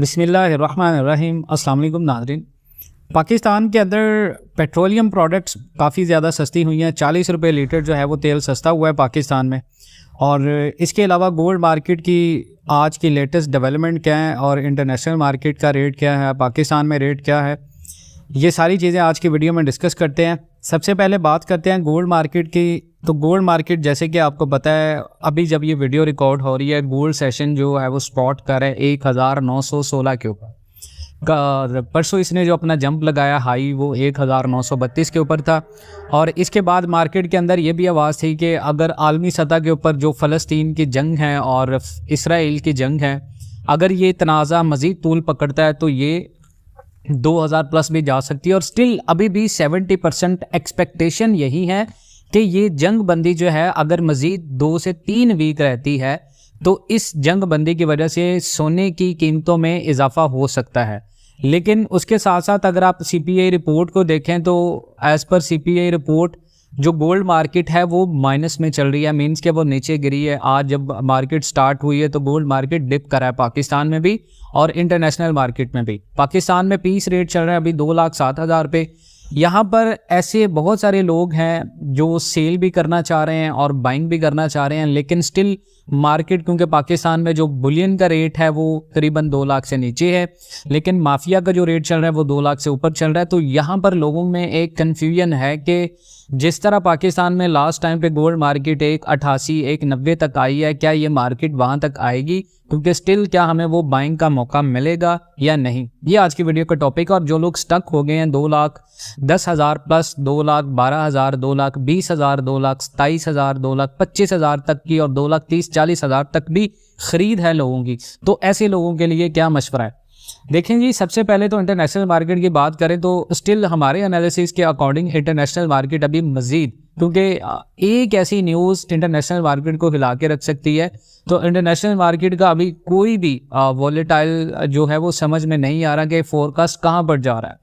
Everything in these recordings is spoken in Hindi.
बिस्मिल्लाहिर्रहमानिर्रहीम। अस्सलाम वालेकुम नाज़रीन। पाकिस्तान के अंदर पेट्रोलियम प्रोडक्ट्स काफ़ी ज़्यादा सस्ती हुई हैं। 40 रुपये लीटर जो है वो तेल सस्ता हुआ है पाकिस्तान में। और इसके अलावा गोल्ड मार्केट की आज की लेटेस्ट डेवलपमेंट क्या है और इंटरनेशनल मार्केट का रेट क्या है, पाकिस्तान में रेट क्या है, ये सारी चीज़ें आज की वीडियो में डिस्कस करते हैं। सबसे पहले बात करते हैं गोल्ड मार्केट की। तो गोल्ड मार्केट जैसे कि आपको पता है, अभी जब ये वीडियो रिकॉर्ड हो रही है, गोल्ड सेशन जो है वो स्पॉट कर है 1916 के ऊपर। परसों इसने जो अपना जंप लगाया हाई वो 1932 के ऊपर था। और इसके बाद मार्केट के अंदर ये भी आवाज़ थी कि अगर आलमी सतह के ऊपर जो फ़लस्तीन की जंग है और इसराइल की जंग है, अगर ये तनाज़ा मज़ीद तूल पकड़ता है तो ये 2000 प्लस भी जा सकती है। और स्टिल अभी भी 70% एक्सपेक्टेशन यही है कि ये जंग बंदी जो है अगर मज़ीद 2 से 3 वीक रहती है तो इस जंग बंदी की वजह से सोने की कीमतों में इजाफा हो सकता है। लेकिन उसके साथ साथ अगर आप CPI रिपोर्ट को देखें तो एज़ पर CPI रिपोर्ट जो गोल्ड मार्केट है वो माइनस में चल रही है, मींस के वो नीचे गिरी है। आज जब मार्केट स्टार्ट हुई है तो गोल्ड मार्केट डिप करा है पाकिस्तान में भी और इंटरनेशनल मार्केट में भी। पाकिस्तान में पीस रेट चल रहा है अभी 2,07,000 पे। यहाँ पर ऐसे बहुत सारे लोग हैं जो सेल भी करना चाह रहे हैं और बाइंग भी करना चाह रहे हैं, लेकिन स्टिल मार्केट, क्योंकि पाकिस्तान में जो बुलियन का रेट है वो करीबन 2 लाख से नीचे है, लेकिन माफिया का जो रेट चल रहा है वो 2 लाख से ऊपर चल रहा है। तो यहाँ पर लोगों में एक कन्फ्यूजन है कि जिस तरह पाकिस्तान में लास्ट टाइम पे गोल्ड मार्केट 1,88 1,90 तक आई है, क्या ये मार्केट वहाँ तक आएगी? क्योंकि स्टिल क्या हमें वो बाइंग का मौका मिलेगा या नहीं, ये आज की वीडियो का टॉपिक है। और जो लोग स्टक हो गए हैं 2,10,000 प्लस, 2,12,000, 2,20,000, 2,27,000, 2,25,000 तक की और 2,30,40,000 तक भी खरीद है लोगों की, तो ऐसे लोगों के लिए क्या मशवरा है? देखें जी, सबसे पहले तो इंटरनेशनल मार्केट की बात करें तो स्टिल हमारे एनालिसिस के अकॉर्डिंग इंटरनेशनल मार्केट अभी मजीद, क्योंकि एक ऐसी न्यूज़ इंटरनेशनल मार्केट को हिला के रख सकती है, तो इंटरनेशनल मार्केट का अभी कोई भी वॉलेटाइल जो है वो समझ में नहीं आ रहा कि फोरकास्ट कहाँ पर जा रहा है।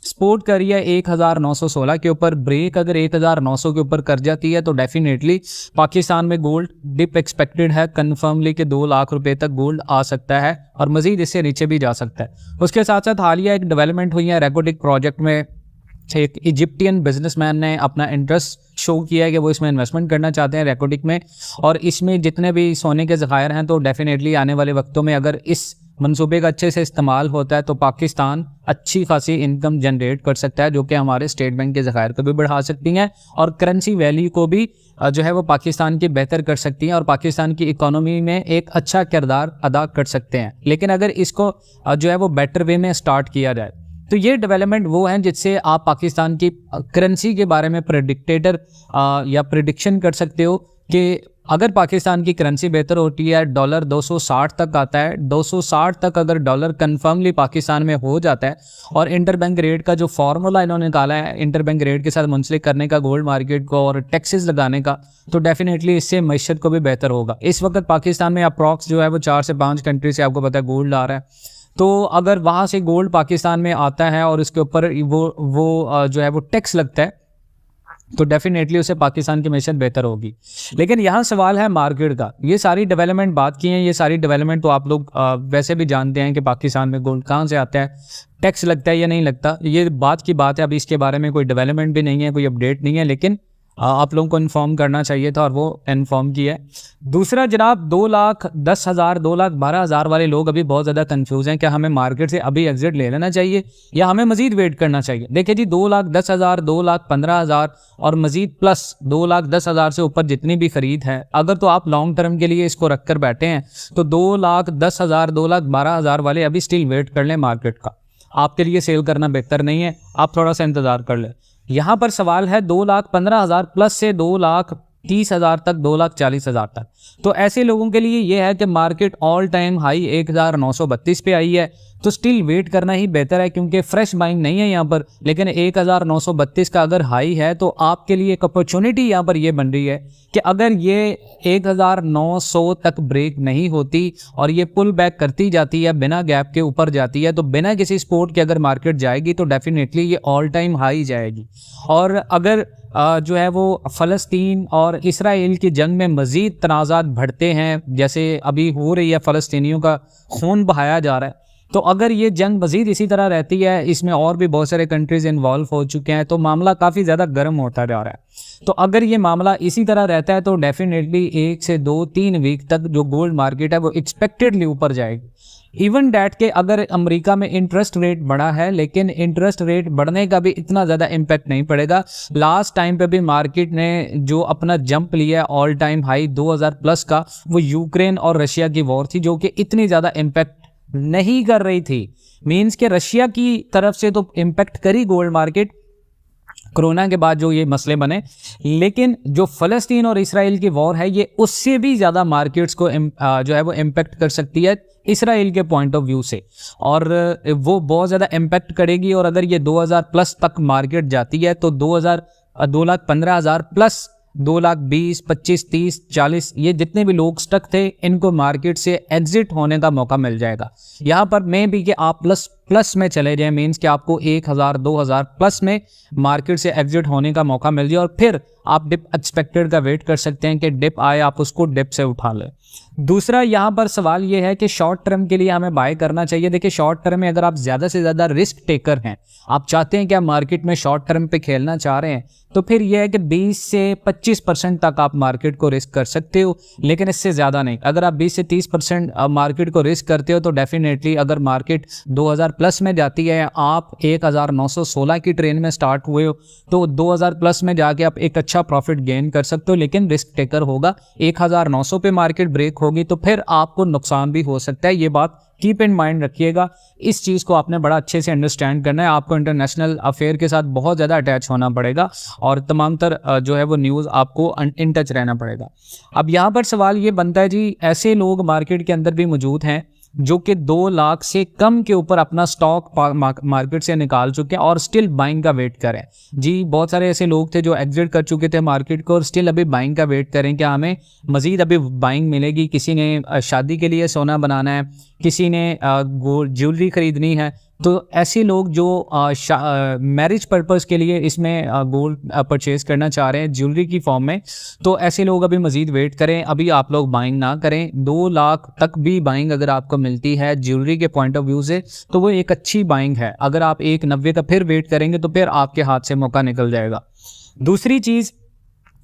सपोर्ट कर रही है 1916 के ऊपर। ब्रेक अगर 1900 के ऊपर कर जाती है तो डेफिनेटली पाकिस्तान में गोल्ड डिप एक्सपेक्टेड है कन्फर्मली कि 2 लाख रुपए तक गोल्ड आ सकता है और मजीद इससे नीचे भी जा सकता है। उसके साथ साथ हालिया एक डेवलपमेंट हुई है रेकोडिक प्रोजेक्ट में। एक इजिप्टियन बिजनेसमैन ने अपना इंटरेस्ट शो किया है कि वो इसमें इन्वेस्टमेंट करना चाहते हैं रेकोडिक में, और इसमें जितने भी सोने के ज़खायर हैं तो डेफिनेटली आने वाले वक्तों में अगर इस मंसूबे का अच्छे से इस्तेमाल होता है तो पाकिस्तान अच्छी खासी इनकम जनरेट कर सकता है, जो कि हमारे स्टेट बैंक के ज़खायर को भी बढ़ा सकती हैं और करेंसी वैल्यू को भी जो है वो पाकिस्तान की बेहतर कर सकती हैं और पाकिस्तान की इकोनॉमी में एक अच्छा किरदार अदा कर सकते हैं। लेकिन अगर इसको जो है वो बेटर वे में स्टार्ट किया जाए तो ये डेवलपमेंट वो हैं जिससे आप पाकिस्तान की करेंसी के बारे में प्रेडिक्टेटर या प्रिडिक्शन कर सकते हो कि अगर पाकिस्तान की करेंसी बेहतर होती है, डॉलर 260 तक आता है, 260 तक अगर डॉलर कंफर्मली पाकिस्तान में हो जाता है और इंटरबैंक रेट का जो फार्मूला इन्होंने निकाला है इंटरबैंक रेट के साथ मुंसलिक करने का गोल्ड मार्केट को और टैक्सेस लगाने का, तो डेफिनेटली इससे मईशत को भी बेहतर होगा। इस वक्त पाकिस्तान में अप्रॉक्स जो है वो 4 से 5 कंट्री से आपको पता है गोल्ड आ रहा है, तो अगर वहाँ से गोल्ड पाकिस्तान में आता है और इसके ऊपर वो जो है वो टैक्स लगता है तो डेफिनेटली उसे पाकिस्तान की मैशत बेहतर होगी। लेकिन यहाँ सवाल है मार्केट का। ये सारी डेवलपमेंट बात की है, ये सारी डेवलपमेंट तो आप लोग वैसे भी जानते हैं कि पाकिस्तान में गोल्ड कहाँ से आता है, टैक्स लगता है या नहीं लगता, ये बात की बात है। अभी इसके बारे में कोई डेवलपमेंट भी नहीं है, कोई अपडेट नहीं है, लेकिन आप लोगों को इन्फॉर्म करना चाहिए था और वो इन्फॉर्म किया है। दूसरा जनाब, 2,10,000 2,12,000 वाले लोग अभी बहुत ज़्यादा कंफ्यूज हैं, क्या हमें मार्केट से अभी एग्जिट ले लेना चाहिए या हमें मजीद वेट करना चाहिए? देखिए जी, 2,10,000 2,15,000 और मजीद प्लस 2,10,000 से ऊपर जितनी भी खरीद है, अगर तो आप लॉन्ग टर्म के लिए इसको रख कर बैठे हैं तो 2,10,000 2,12,000 वाले अभी स्टिल वेट कर लें मार्केट का। आपके लिए सेल करना बेहतर नहीं है, आप थोड़ा सा इंतज़ार कर लें। यहाँ पर सवाल है 2,15,000 प्लस से 2,30,000 तक, 2,40,000 तक, तो ऐसे लोगों के लिए ये है कि मार्केट ऑल टाइम हाई 1932 पे आई है तो स्टिल वेट करना ही बेहतर है, क्योंकि फ्रेश बाइंग नहीं है यहाँ पर। लेकिन 1932 का अगर हाई है तो आपके लिए एक अपॉर्चुनिटी यहाँ पर ये बन रही है कि अगर ये 1900 तक ब्रेक नहीं होती और ये पुल बैक करती जाती है, बिना गैप के ऊपर जाती है, तो बिना किसी सपोर्ट के अगर मार्केट जाएगी तो डेफिनेटली ये ऑल टाइम हाई जाएगी। और अगर जो है वो फ़लस्तीन और इसराइल की जंग में मज़ीद तनाज़ात बढ़ते हैं, जैसे अभी हो रही है, फ़लस्तीनियों का खून बहाया जा रहा है, तो अगर ये जंग मज़ीद इसी तरह रहती है, इसमें और भी बहुत सारे कंट्रीज़ इन्वॉल्व हो चुके हैं, तो मामला काफ़ी ज़्यादा गर्म होता जा रहा है। तो अगर ये मामला इसी तरह रहता है तो डेफिनेटली 1 से 2-3 वीक तक जो गोल्ड मार्केट है वो एक्सपेक्टेडली ऊपर जाएगी। इवन डैट के अगर अमेरिका में इंटरेस्ट रेट बढ़ा है, लेकिन इंटरेस्ट रेट बढ़ने का भी इतना ज़्यादा इम्पैक्ट नहीं पड़ेगा। लास्ट टाइम पे भी मार्केट ने जो अपना जंप लिया है ऑल टाइम हाई 2000 प्लस का, वो यूक्रेन और रशिया की वॉर थी जो कि इतनी ज़्यादा इम्पैक्ट नहीं कर रही थी। मीन्स के रशिया की तरफ से तो इम्पैक्ट करी गोल्ड मार्केट कोरोना के बाद जो ये मसले बने, लेकिन जो फ़लस्तीन और इसराइल की वॉर है ये उससे भी ज़्यादा मार्केट्स को जो है वो इम्पैक्ट कर सकती है इसराइल के पॉइंट ऑफ व्यू से, और वो बहुत ज़्यादा इम्पैक्ट करेगी। और अगर ये 2000 प्लस तक मार्केट जाती है तो 2,15,000 प्लस 2,20,000, 25, 30, 40 ये जितने भी लोग स्टक थे इनको मार्केट से एग्जिट होने का मौका मिल जाएगा। यहाँ पर मैं भी कि आप प्लस में चले जाएं, मीन्स कि आपको 1,000, 2,000 प्लस में मार्केट से एग्जिट होने का मौका मिल जाए और फिर आप डिप एक्सपेक्टेड का वेट कर सकते हैं कि डिप आए, आप उसको डिप से उठा लें। दूसरा यहाँ पर सवाल ये है कि शॉर्ट टर्म के लिए हमें बाय करना चाहिए। देखिए शॉर्ट टर्म में अगर आप ज़्यादा से ज़्यादा रिस्क टेकर हैं, आप चाहते हैं कि आप मार्केट में शॉर्ट टर्म पे खेलना चाह रहे हैं, तो फिर यह है कि 20 से 25% तक आप मार्केट को रिस्क कर सकते हो, लेकिन इससे ज़्यादा नहीं। अगर आप 20 से 30% मार्केट को रिस्क करते हो तो डेफिनेटली अगर मार्केट 2000 प्लस में जाती है, आप 1916 की ट्रेन में स्टार्ट हुए हो तो 2000 प्लस में जाके आप एक अच्छा प्रॉफिट गेन कर सकते हो, लेकिन रिस्क टेकर होगा। 1900 पे मार्केट ब्रेक होगी तो फिर आपको नुकसान भी हो सकता है। ये बात कीप इन माइंड रखिएगा, इस चीज़ को आपने बड़ा अच्छे से अंडरस्टैंड करना है। आपको इंटरनेशनल अफेयर के साथ बहुत ज़्यादा अटैच होना पड़ेगा और तमाम तर जो है वो न्यूज़ आपको इन टच रहना पड़ेगा। अब यहाँ पर सवाल ये बनता है जी, ऐसे लोग मार्केट के अंदर भी मौजूद हैं जो कि 2 लाख से कम के ऊपर अपना स्टॉक मार्केट से निकाल चुके हैं और स्टिल बाइंग का वेट करें। जी बहुत सारे ऐसे लोग थे जो एग्जिट कर चुके थे मार्केट को और स्टिल अभी बाइंग का वेट करें, क्या हमें मज़ीद अभी बाइंग मिलेगी। किसी ने शादी के लिए सोना बनाना है, किसी ने ज्वेलरी खरीदनी है, तो ऐसे लोग जो मैरिज पर्पस के लिए इसमें गोल्ड परचेज करना चाह रहे हैं ज्वेलरी की फॉर्म में, तो ऐसे लोग अभी मज़ीद वेट करें, अभी आप लोग बाइंग ना करें। 2 लाख तक भी बाइंग अगर आपको मिलती है ज्वेलरी के पॉइंट ऑफ व्यू से तो वो एक अच्छी बाइंग है। अगर आप 1,90 का फिर वेट करेंगे तो फिर आपके हाथ से मौका निकल जाएगा। दूसरी चीज़,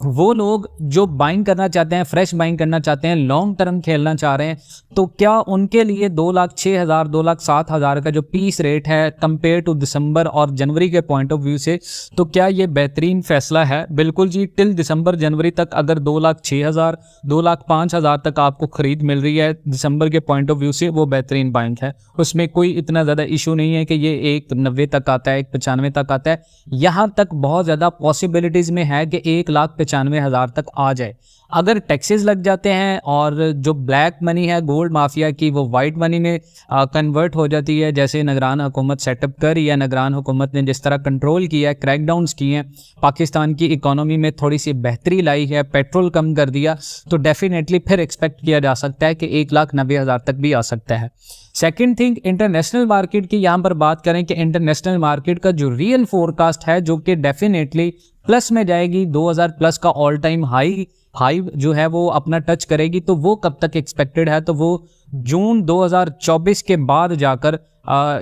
वो लोग जो बाइंग करना चाहते हैं, फ्रेश बाइंग करना चाहते हैं, लॉन्ग टर्म खेलना चाह रहे हैं, तो क्या उनके लिए 2,06,000, 2,07,000 का जो पीस रेट है कंपेयर टू दिसंबर और जनवरी के पॉइंट ऑफ व्यू से, तो क्या ये बेहतरीन फैसला है? बिल्कुल जी। टिल दिसंबर जनवरी तक अगर 2,06,000, 2,05,000 तक आपको खरीद मिल रही है दिसंबर के पॉइंट ऑफ व्यू से, वो बेहतरीन बाइंग है। उसमें कोई इतना ज़्यादा इशू नहीं है कि ये 1,90 तक आता है, 1,95 तक आता है। यहाँ तक बहुत ज़्यादा पॉसिबिलिटीज़ में है कि 1,95,000 तक आ जाए। अगर टैक्सेस लग जाते हैं और जो ब्लैक मनी है गोल्ड माफिया की वो वाइट मनी में कन्वर्ट हो जाती है, जैसे निगरान हुकूमत सेटअप कर या निगरान हुकूमत ने जिस तरह कंट्रोल किया है, क्रैकडाउन्स किए हैं, पाकिस्तान की इकोनॉमी में थोड़ी सी बेहतरी लाई है, पेट्रोल कम कर दिया, तो डेफिनेटली फिर एक्सपेक्ट किया जा सकता है कि 1,90,000 तक भी आ सकता है। सेकेंड थिंग, इंटरनेशनल मार्केट की यहाँ पर बात करें कि इंटरनेशनल मार्केट का जो रियल फोरकास्ट है जो कि डेफिनेटली प्लस में जाएगी, 2000 प्लस का ऑल टाइम हाई जो है वो अपना टच करेगी, तो वो कब तक एक्सपेक्टेड है? तो वो जून 2024 के बाद जाकर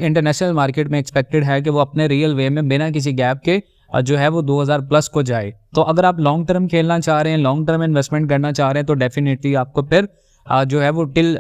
इंटरनेशनल मार्केट में एक्सपेक्टेड है कि वो अपने रियल वे में बिना किसी गैप के जो है वो 2000 प्लस को जाए। तो अगर आप लॉन्ग टर्म खेलना चाह रहे हैं, लॉन्ग टर्म इन्वेस्टमेंट करना चाह रहे हैं, तो डेफिनेटली आपको फिर जो है वो टिल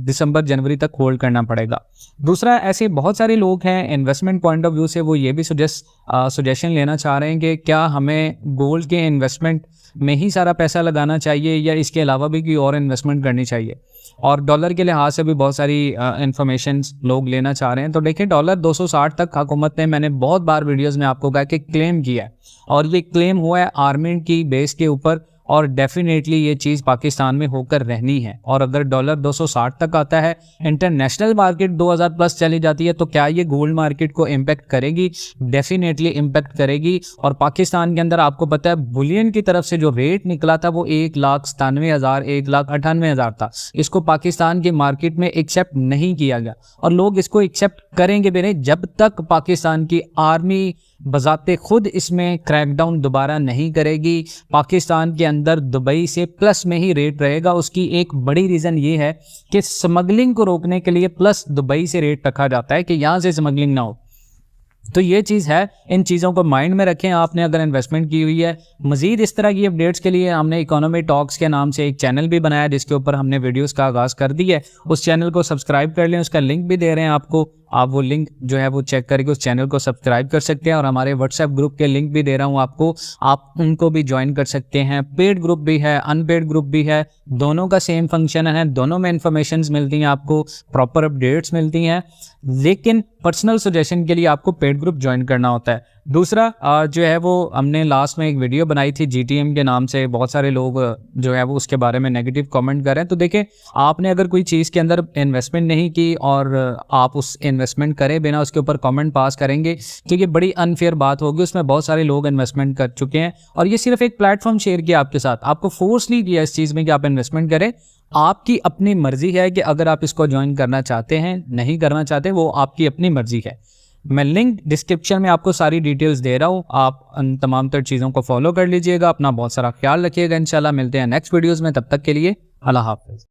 दिसंबर जनवरी तक होल्ड करना पड़ेगा। दूसरा, ऐसे बहुत सारे लोग हैं इन्वेस्टमेंट पॉइंट ऑफ व्यू से वो ये भी सजेशन लेना चाह रहे हैं कि क्या हमें गोल्ड के इन्वेस्टमेंट में ही सारा पैसा लगाना चाहिए या इसके अलावा भी कोई और इन्वेस्टमेंट करनी चाहिए। और डॉलर के लिहाज से भी बहुत सारी इंफॉर्मेशन लोग लेना चाह रहे हैं। तो देखिए डॉलर 260 तक हुकूमत ने, मैंने बहुत बार वीडियोस में आपको कहा कि क्लेम किया है और ये क्लेम हुआ है आर्मी की बेस के ऊपर, और डेफिनेटली ये चीज़ पाकिस्तान में होकर रहनी है। और अगर डॉलर 260 तक आता है, इंटरनेशनल मार्केट 2000 प्लस चली जाती है, तो क्या ये गोल्ड मार्केट को इम्पैक्ट करेगी? डेफिनेटली इम्पैक्ट करेगी। और पाकिस्तान के अंदर आपको पता है बुलियन की तरफ से जो रेट निकला था वो 1,97,000, 1,98,000 था। इसको पाकिस्तान की मार्केट में एक्सेप्ट नहीं किया गया और लोग इसको एक्सेप्ट करेंगे भी नहीं जब तक पाकिस्तान की आर्मी बजाते खुद इसमें क्रैकडाउन दोबारा नहीं करेगी। पाकिस्तान के अंदर दुबई से प्लस में ही रेट रहेगा। उसकी एक बड़ी रीज़न ये है कि स्मगलिंग को रोकने के लिए प्लस दुबई से रेट रखा जाता है कि यहाँ से स्मगलिंग ना हो। तो ये चीज़ है, इन चीज़ों को माइंड में रखें आपने अगर इन्वेस्टमेंट की हुई है। मज़ीद इस तरह की अपडेट्स के लिए हमने इकोनॉमी टॉक्स के नाम से एक चैनल भी बनाया जिसके ऊपर हमने वीडियोस का आगाज़ कर दिया है। उस चैनल को सब्सक्राइब कर लें, उसका लिंक भी दे रहे हैं आपको, आप वो लिंक जो है वो चेक करके उस चैनल को सब्सक्राइब कर सकते हैं। और हमारे व्हाट्सएप ग्रुप के लिंक भी दे रहा हूँ आपको, आप उनको भी ज्वाइन कर सकते हैं। पेड ग्रुप भी है, अनपेड ग्रुप भी है, दोनों का सेम फंक्शन है, दोनों में इंफॉर्मेशन मिलती हैं आपको, प्रॉपर अपडेट्स मिलती हैं। लेकिन पर्सनल सजेशन के लिए आपको पेड ग्रुप ज्वाइन करना होता है। दूसरा जो है वो हमने लास्ट में एक वीडियो बनाई थी GTM के नाम से, बहुत सारे लोग जो है वो उसके बारे में नेगेटिव कमेंट कर रहे हैं। तो देखिए, आपने अगर कोई चीज़ के अंदर इन्वेस्टमेंट नहीं की और आप उस इन्वेस्टमेंट करे बिना उसके ऊपर कमेंट पास करेंगे, क्योंकि बड़ी अनफेयर बात होगी। उसमें बहुत सारे लोग इन्वेस्टमेंट कर चुके हैं और ये सिर्फ एक प्लेटफॉर्म शेयर किया आपके साथ, आपको फोर्स नहीं किया इस चीज़ में कि आप इन्वेस्टमेंट करें। आपकी अपनी मर्जी है कि अगर आप इसको ज्वाइन करना चाहते हैं, नहीं करना चाहते, वो आपकी अपनी मर्जी है। मैं लिंक डिस्क्रिप्शन में आपको सारी डिटेल्स दे रहा हूँ, आप उन तमाम तर चीज़ों को फॉलो कर लीजिएगा। अपना बहुत सारा ख्याल रखिएगा। इंशाल्लाह मिलते हैं नेक्स्ट वीडियोज़ में, तब तक के लिए अल्लाह हाफ़िज़।